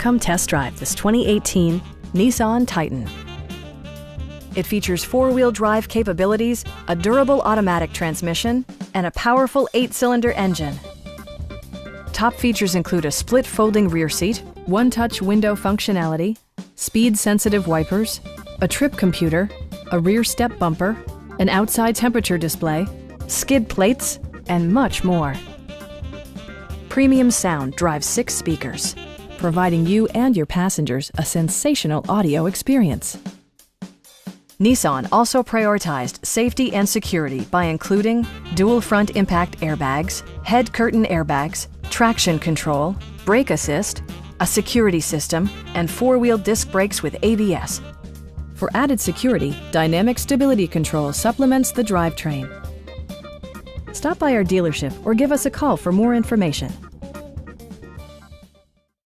Come test drive this 2018 Nissan Titan. It features four-wheel drive capabilities, a durable automatic transmission, and a powerful 8-cylinder engine. Top features include a split folding rear seat, one-touch window functionality, speed-sensitive wipers, a trip computer, a rear step bumper, an outside temperature display, skid plates, and much more. Premium sound drives 6 speakers, providing you and your passengers a sensational audio experience. Nissan also prioritized safety and security by including dual front impact airbags, head curtain airbags, traction control, brake assist, a security system, and 4-wheel disc brakes with ABS. For added security, dynamic stability control supplements the drivetrain. Stop by our dealership or give us a call for more information.